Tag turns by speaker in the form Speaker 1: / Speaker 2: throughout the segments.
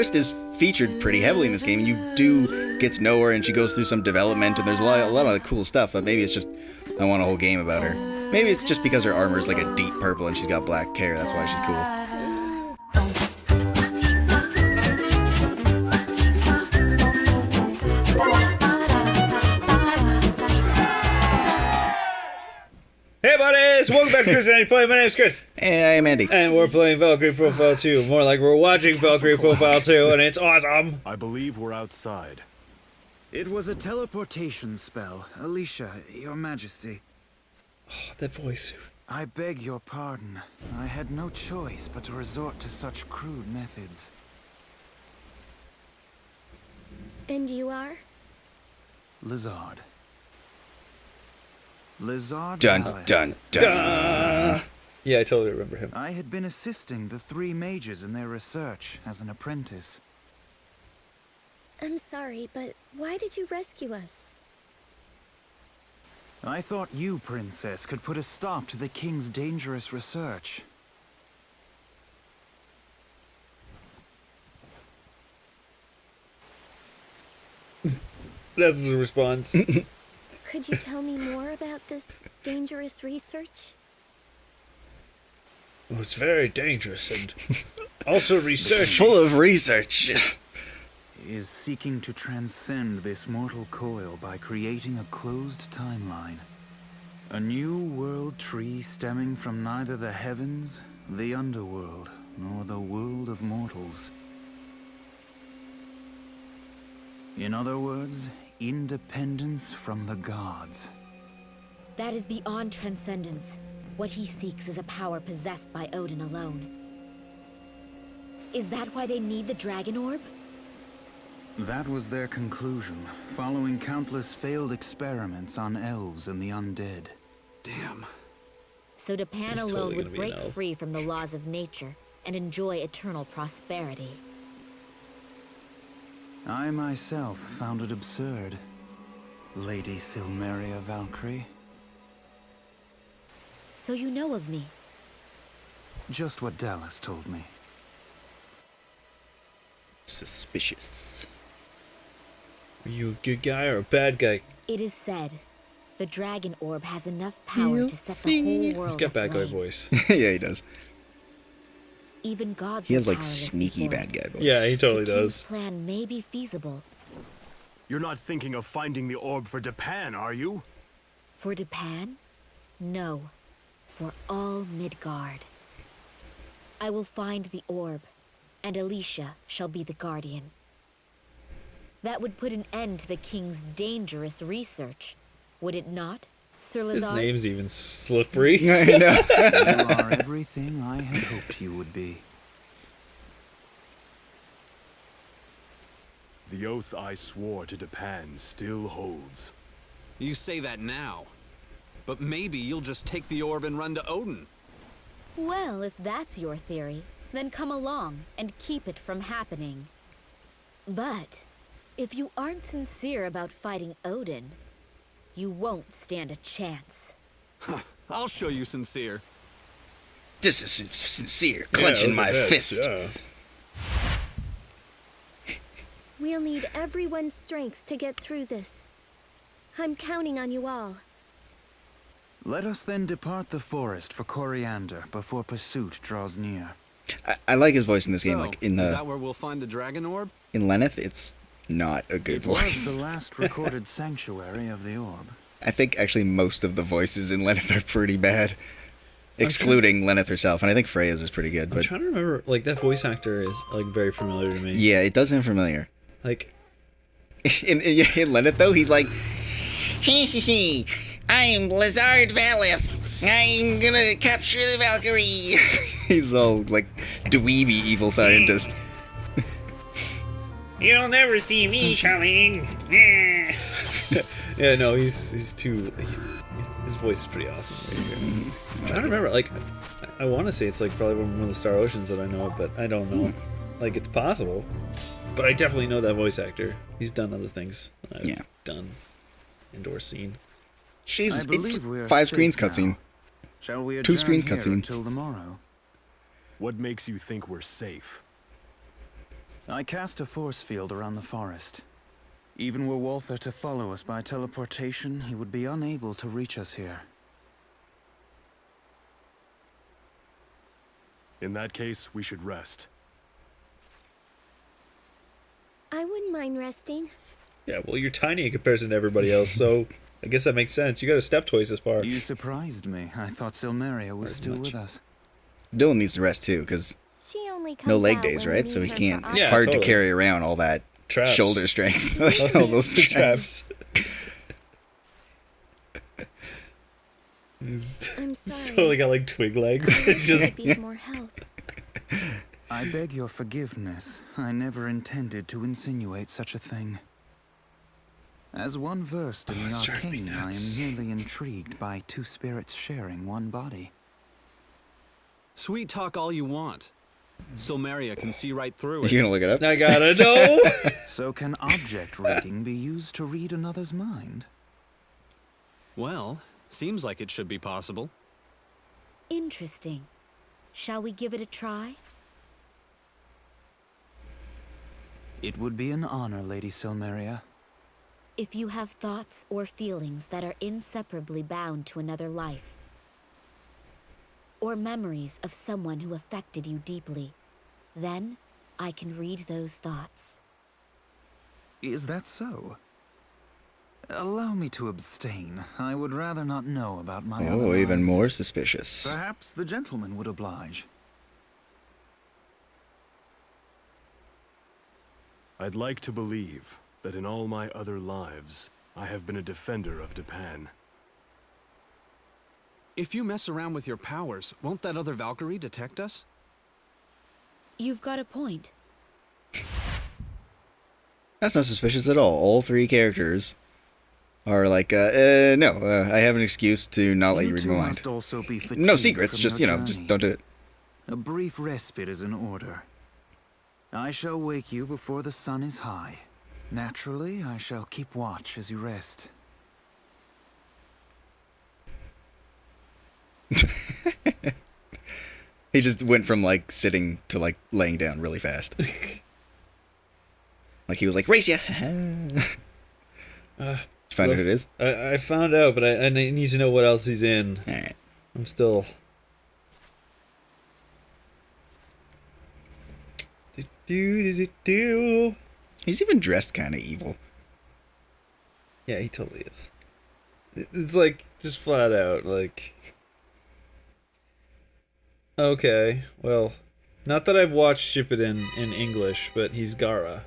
Speaker 1: Crist is featured pretty heavily in this game, and you do get to know her, and she goes through some development, and there's a lot of cool stuff, but maybe it's just, I want a whole game about her. Maybe it's just because her armor is like a deep purple and she's got black hair, that's why she's cool.
Speaker 2: Hey buddies! Welcome back to Chris and Andy Play. My name's Chris.
Speaker 1: Hey, I'm Andy.
Speaker 2: And we're playing Valkyrie Profile 2. More like we're watching Valkyrie Profile 2, and it's awesome!
Speaker 3: I believe we're outside.
Speaker 4: It was a teleportation spell. Alicia, your majesty.
Speaker 2: Oh, that voice.
Speaker 4: I beg your pardon. I had no choice but to resort to such crude methods.
Speaker 5: And you are?
Speaker 4: Lezard. Lezard.
Speaker 1: Dun, dun, dun.
Speaker 2: Yeah, I totally remember him.
Speaker 4: I had been assisting the three mages in their research as an apprentice.
Speaker 5: I'm sorry, but why did you rescue us?
Speaker 4: I thought you, princess, could put a stop to the king's dangerous research.
Speaker 2: That's the response.
Speaker 5: Could you tell me more about this dangerous research?
Speaker 2: Oh, it's very dangerous and also research.
Speaker 1: Full of research.
Speaker 4: Is seeking to transcend this mortal coil by creating a closed timeline. A new world tree stemming from neither the heavens, the underworld, nor the world of mortals. In other words, independence from the gods.
Speaker 6: That is beyond transcendence. What he seeks is a power possessed by Odin alone. Is that why they need the dragon orb?
Speaker 4: That was their conclusion, following countless failed experiments on elves and the undead.
Speaker 3: Damn.
Speaker 6: So Japan
Speaker 2: He's
Speaker 6: alone
Speaker 2: totally
Speaker 6: would
Speaker 2: gonna be an
Speaker 6: break
Speaker 2: elf.
Speaker 6: free from the laws of nature and enjoy eternal prosperity.
Speaker 4: I myself found it absurd. Lady Silmeria Valkyrie.
Speaker 6: So you know of me?
Speaker 4: Just what Dallas told me.
Speaker 1: Suspicious.
Speaker 2: Are you a good guy or a bad guy?
Speaker 6: It is said, the dragon orb has enough power to set the whole world
Speaker 2: He's got bad guy
Speaker 6: aflame.
Speaker 2: voice.
Speaker 1: Yeah, he does.
Speaker 6: Even gods
Speaker 1: He has
Speaker 6: are
Speaker 1: like
Speaker 6: powerless
Speaker 1: sneaky
Speaker 6: before
Speaker 1: bad guy voice.
Speaker 2: Yeah, he totally
Speaker 6: the king's
Speaker 2: does.
Speaker 6: plan may be feasible.
Speaker 3: You're not thinking of finding the orb for Japan, are you?
Speaker 6: For Japan? No. For all Midgard. I will find the orb, and Alicia shall be the guardian. That would put an end to the king's dangerous research, would it not, Sir Lezard?
Speaker 2: His name's even slippery.
Speaker 1: I know.
Speaker 4: You are everything I had hoped you would be.
Speaker 3: The oath I swore to Japan still holds.
Speaker 7: You say that now. But maybe you'll just take the orb and run to Odin.
Speaker 6: Well, if that's your theory, then come along and keep it from happening. But if you aren't sincere about fighting Odin, you won't stand a chance.
Speaker 7: I'll show you sincere.
Speaker 1: This is sincere, clenching my fist.
Speaker 2: Yeah.
Speaker 5: We'll need everyone's strength to get through this. I'm counting on you all.
Speaker 4: Let us then depart the forest for Coriander before pursuit draws near.
Speaker 1: I like his voice in this game.
Speaker 7: So,
Speaker 1: Like in
Speaker 7: is
Speaker 1: the
Speaker 7: that where we'll find the dragon orb?
Speaker 1: in Lenneth, it's not a good
Speaker 4: It was
Speaker 1: voice.
Speaker 4: the last recorded sanctuary of the orb.
Speaker 1: I think actually most of the voices in Lenneth are pretty bad, excluding Lenneth herself, and I think Freya's is pretty good.
Speaker 2: I'm
Speaker 1: But
Speaker 2: trying to remember, like, that voice actor is, like, very familiar to me.
Speaker 1: yeah, it does sound familiar.
Speaker 2: Like,
Speaker 1: In Lenneth though, he's like, hee hee hee, I'm Lezard Valith. I'm gonna capture the Valkyrie. He's all like dweeby evil scientist.
Speaker 2: you'll never see me coming. Yeah, no, he's too... his voice is pretty awesome right here. I'm trying to remember, like, I want to say it's, like, probably one of the Star Oceans that I know, but I don't know. Like, it's possible. But I definitely know that voice actor. He's done other things I've done and or seen.
Speaker 1: She's
Speaker 4: I believe
Speaker 1: it's
Speaker 4: we are
Speaker 1: 5
Speaker 4: safe
Speaker 1: screens
Speaker 4: now.
Speaker 1: cutscene.
Speaker 4: Shall we
Speaker 1: 2
Speaker 4: adjourn
Speaker 1: screens
Speaker 4: here
Speaker 1: cutscene.
Speaker 4: until the morrow?
Speaker 3: What makes you think we're safe?
Speaker 4: I cast a force field around the forest. Even were Walther to follow us by teleportation, he would be unable to reach us here.
Speaker 3: In that case, we should rest.
Speaker 5: I wouldn't mind resting.
Speaker 2: Yeah, well, you're tiny in comparison to everybody else, so I guess that makes sense. You got to step twice as far.
Speaker 4: You surprised me. I thought Silmeria was still
Speaker 2: much.
Speaker 4: with us.
Speaker 1: Dylan needs to rest too, because
Speaker 5: She only comes
Speaker 1: no leg
Speaker 5: out
Speaker 1: days,
Speaker 5: when
Speaker 1: right?
Speaker 5: we
Speaker 1: So he
Speaker 5: need her
Speaker 1: can't.
Speaker 5: for
Speaker 1: It's
Speaker 2: Yeah,
Speaker 1: hard
Speaker 2: totally.
Speaker 1: to carry around all that
Speaker 2: Traps.
Speaker 1: shoulder strength. All those traps.
Speaker 2: He's
Speaker 5: I'm sorry.
Speaker 2: totally got like twig legs. It's just
Speaker 5: Need more help.
Speaker 4: I beg your forgiveness. I never intended to insinuate such a thing. As one versed in the
Speaker 2: it's driving me
Speaker 4: arcane, I
Speaker 2: nuts.
Speaker 4: am merely intrigued by two spirits sharing one body.
Speaker 7: Sweet talk all you want. Silmeria can see right through it.
Speaker 1: You're gonna look it up?
Speaker 2: I gotta know.
Speaker 4: So can object reading be used to read another's mind?
Speaker 7: Well, seems like it should be possible.
Speaker 6: Interesting. Shall we give it a try?
Speaker 4: It would be an honor, Lady Silmeria.
Speaker 6: If you have thoughts or feelings that are inseparably bound to another life, or memories of someone who affected you deeply, then I can read those thoughts.
Speaker 4: Is that so? Allow me to abstain. I would rather not know about my other
Speaker 1: Oh, even
Speaker 4: lives.
Speaker 1: more suspicious.
Speaker 4: Perhaps the gentleman would oblige.
Speaker 3: I'd like to believe that in all my other lives, I have been a defender of Japan.
Speaker 7: If you mess around with your powers, won't that other Valkyrie detect us?
Speaker 6: You've got a point.
Speaker 1: That's not suspicious at all. All 3 characters are like, no, I have an excuse to not let you read
Speaker 4: two
Speaker 1: my mind.
Speaker 4: must also be
Speaker 1: No
Speaker 4: fatigued
Speaker 1: secrets,
Speaker 4: from
Speaker 1: just,
Speaker 4: your
Speaker 1: just
Speaker 4: journey.
Speaker 1: don't do it.
Speaker 4: A brief respite is in order. I shall wake you before the sun is high. Naturally, I shall keep watch as you rest.
Speaker 1: He just went from, like, sitting to, like, laying down really fast. Like, he was like, race ya! Did you find out who it is?
Speaker 2: I found out, but I need to know what else he's in.
Speaker 1: Alright.
Speaker 2: I'm still. Do.
Speaker 1: He's even dressed kind of evil.
Speaker 2: Yeah, he totally is. It's like just flat out like. Okay, well, not that I've watched Shippuden in English, but he's Gara.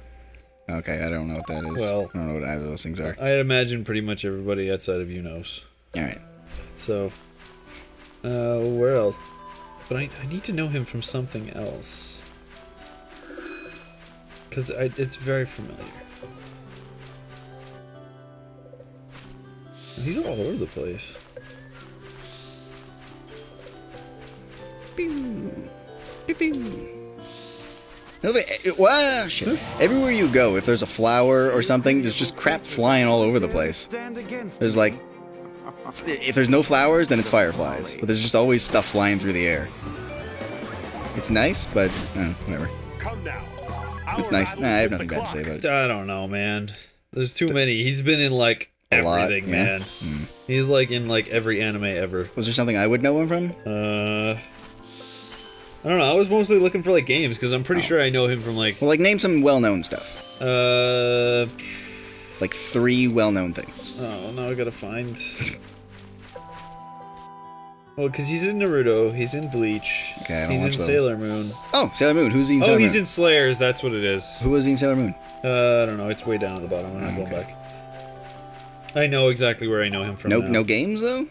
Speaker 1: Okay, I don't know what that is.
Speaker 2: Well,
Speaker 1: I don't know what either of those things are.
Speaker 2: I'd imagine pretty much everybody outside of you knows.
Speaker 1: Alright.
Speaker 2: So, where else? But I need to know him from something else. Because it's very familiar. He's all over the place.
Speaker 1: Wow, shit. Everywhere you go, if there's a flower or something, there's just crap flying all over the place.
Speaker 4: Stand against
Speaker 1: There's like, if there's no flowers, then it's fireflies. But there's just always stuff flying through the air. It's nice, but whatever.
Speaker 3: Come now.
Speaker 1: It's
Speaker 3: Our
Speaker 1: nice.
Speaker 3: battle
Speaker 1: Nah, I have
Speaker 3: is
Speaker 1: nothing
Speaker 3: with the
Speaker 1: bad to say
Speaker 3: clock.
Speaker 1: about it.
Speaker 2: I don't know, man. There's too many. He's been in like
Speaker 1: A lot,
Speaker 2: everything,
Speaker 1: yeah.
Speaker 2: man. He's like in like every anime ever.
Speaker 1: Was there something I would know him from?
Speaker 2: I don't know. I was mostly looking for like games because I'm pretty sure I know him from like
Speaker 1: Well, like, name some well-known stuff. Like 3 well-known things.
Speaker 2: Oh, now I gotta find. Well, because he's in Naruto, he's in Bleach,
Speaker 1: Okay, I don't
Speaker 2: he's in
Speaker 1: watch those.
Speaker 2: Sailor Moon.
Speaker 1: Oh, Sailor Moon. Who's he in
Speaker 2: Oh,
Speaker 1: Sailor
Speaker 2: he's
Speaker 1: Moon?
Speaker 2: in Slayers. That's what it is.
Speaker 1: Who was he in Sailor Moon?
Speaker 2: I don't know. It's way down at the bottom. I'm not going back. I know exactly where I know him from.
Speaker 1: No,
Speaker 2: now.
Speaker 1: no games though.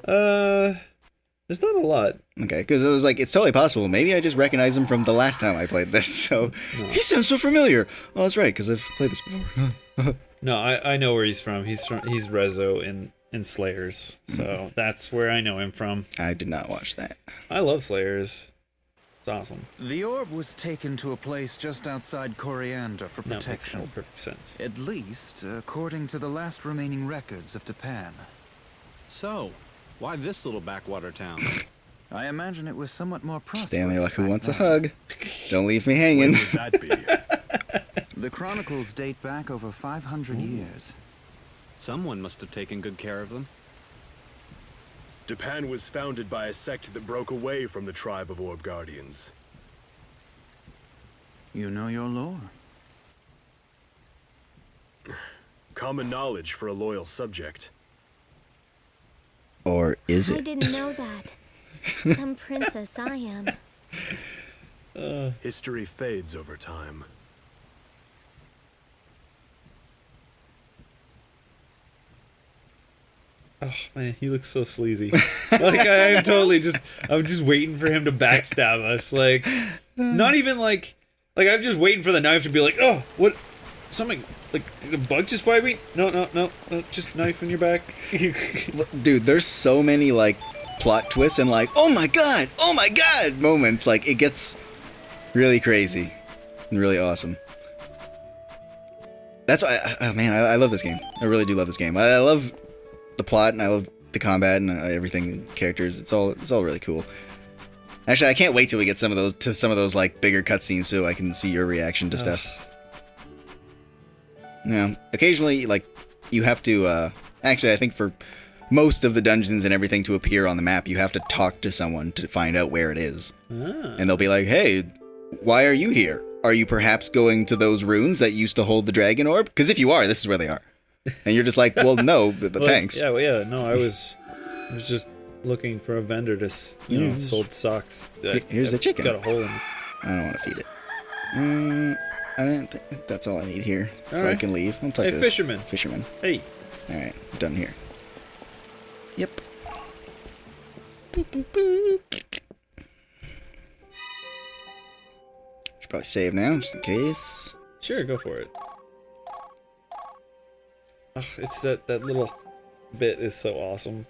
Speaker 2: There's not a lot.
Speaker 1: Okay, because it was like, it's totally possible. Maybe I just recognize him from the last time I played this. So he sounds so familiar. Oh, that's right, because I've played this before.
Speaker 2: No, I know where he's from. He's Rezo in Slayers, so that's where I know him from.
Speaker 1: I did not watch that.
Speaker 2: I love Slayers. It's awesome.
Speaker 4: The orb was taken to a place just outside Coriander for
Speaker 2: No, it makes
Speaker 4: protection.
Speaker 2: all perfect sense.
Speaker 4: At least, according to the last remaining records of Japan.
Speaker 7: So, why this little backwater town?
Speaker 4: I imagine it was somewhat more prosperous.
Speaker 1: Stand there like, who
Speaker 4: back
Speaker 1: wants a
Speaker 4: then.
Speaker 1: hug? Don't leave me
Speaker 3: When
Speaker 1: hanging.
Speaker 3: would that be?
Speaker 4: The chronicles date back over 500 years.
Speaker 7: Someone must have taken good care of them.
Speaker 3: Japan was founded by a sect that broke away from the tribe of Orb Guardians.
Speaker 4: You know your lore.
Speaker 3: Common knowledge for a loyal subject.
Speaker 1: Or is
Speaker 5: I
Speaker 1: it?
Speaker 5: didn't know that. Some princess I am.
Speaker 3: History fades over time.
Speaker 2: Oh man, he looks so sleazy. Like I'm just waiting for him to backstab us. Like, not even like I'm just waiting for the knife to be like, oh, what? Something like did a bug just bite me? No, just knife in your back.
Speaker 1: Dude, there's so many like plot twists and like, oh my god moments. Like it gets really crazy and really awesome. That's why, I love this game. I really do love this game. I love the plot and I love the combat and everything, the characters. It's all really cool. Actually, I can't wait till we get some of those like bigger cutscenes so I can see your reaction to stuff. Yeah, occasionally like you have to. Actually, I think for most of the dungeons and everything to appear on the map, you have to talk to someone to find out where it is. And they'll be like, "Hey, why are you here? Are you perhaps going to those ruins that used to hold the dragon orb? Because if you are, this is where they are." And you're just like, well, no, but
Speaker 2: Well,
Speaker 1: thanks.
Speaker 2: Yeah. No, I was just looking for a vendor to, sold socks.
Speaker 1: Here's a chicken.
Speaker 2: Got a hole in it.
Speaker 1: I don't want to feed it. I don't think that's all I need here, so I
Speaker 2: Alright.
Speaker 1: can leave. I'll talk
Speaker 2: Hey,
Speaker 1: to this
Speaker 2: fisherman. Hey.
Speaker 1: All right, done here. Yep. Boop, boop, boop. Should probably save now, just in case.
Speaker 2: Sure, go for it. Oh, it's that little bit is so awesome.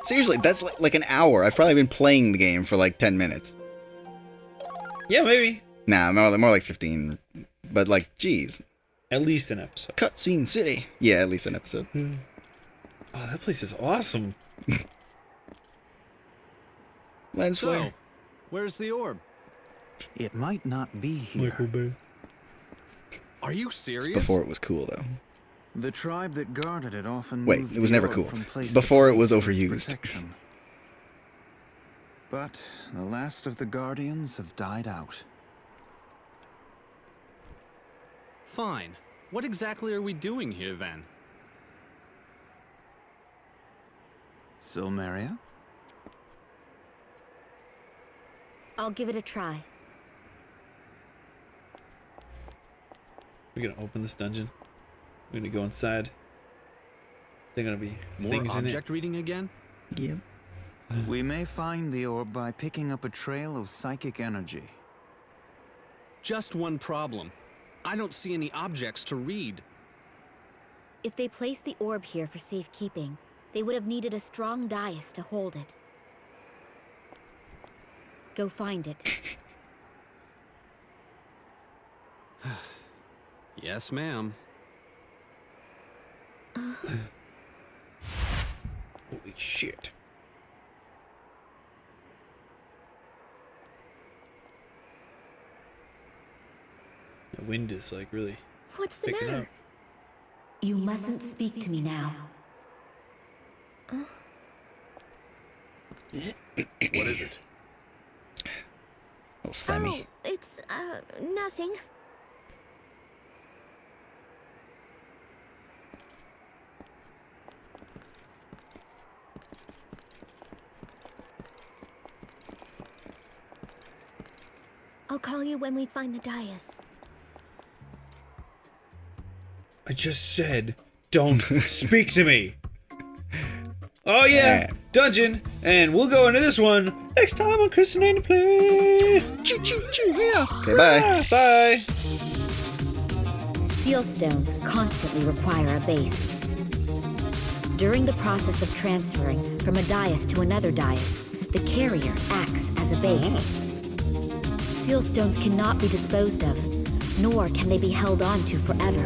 Speaker 1: Seriously, that's like an hour. I've probably been playing the game for like 10 minutes.
Speaker 2: Yeah, maybe.
Speaker 1: Nah, more like 15. But like, geez.
Speaker 2: At least an episode.
Speaker 1: Cutscene City. Yeah, at least an episode.
Speaker 2: Oh, that place is awesome.
Speaker 1: Lens flare.
Speaker 7: So, where's the orb?
Speaker 4: It might not be here.
Speaker 2: Michael Bay.
Speaker 7: Are you serious?
Speaker 1: Before it was cool, though.
Speaker 4: The tribe that guarded it often
Speaker 1: Wait,
Speaker 4: moved
Speaker 1: it was
Speaker 4: the
Speaker 1: never
Speaker 4: orb
Speaker 1: cool.
Speaker 4: from place to
Speaker 1: Before it
Speaker 4: place
Speaker 1: was
Speaker 4: for its
Speaker 1: overused.
Speaker 4: protection. But the last of the guardians have died out.
Speaker 7: Fine. What exactly are we doing here then?
Speaker 4: Silmeria?
Speaker 6: I'll give it a try.
Speaker 2: We're gonna open this dungeon. We're gonna go inside. They're gonna be
Speaker 7: More
Speaker 2: things in it.
Speaker 7: object reading again?
Speaker 1: Yep.
Speaker 4: We may find the orb by picking up a trail of psychic energy.
Speaker 7: Just one problem. I don't see any objects to read.
Speaker 6: If they placed the orb here for safekeeping, they would have needed a strong dais to hold it. Go find it.
Speaker 7: Yes, ma'am.
Speaker 2: Holy shit. The wind is like really
Speaker 5: What's the
Speaker 2: picking
Speaker 5: matter?
Speaker 2: up.
Speaker 6: You mustn't speak to me now.
Speaker 3: What is it?
Speaker 1: Oh, Flemmy.
Speaker 5: Oh, it's, nothing. I'll call you when we find the dais.
Speaker 2: I just said, don't speak to me. Oh yeah, dungeon, and we'll go into this one next time on Chris and Andy Play.
Speaker 1: Choo choo choo, yeah. Okay, bye.
Speaker 2: Bye.
Speaker 6: Seal stones constantly require a base. During the process of transferring from a dais to another dais, the carrier acts as a base. Seal stones cannot be disposed of, nor can they be held onto forever.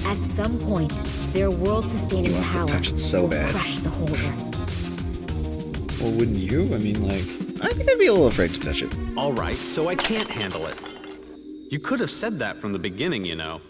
Speaker 6: At some point, their world-sustaining
Speaker 1: He wants to
Speaker 6: power
Speaker 1: touch it so
Speaker 6: will
Speaker 1: bad.
Speaker 6: crush the holder.
Speaker 2: Well, wouldn't you? I mean, like,
Speaker 1: I think I'd be a little afraid to touch it.
Speaker 7: All right, so I can't handle it. You could have said that from the beginning, you know.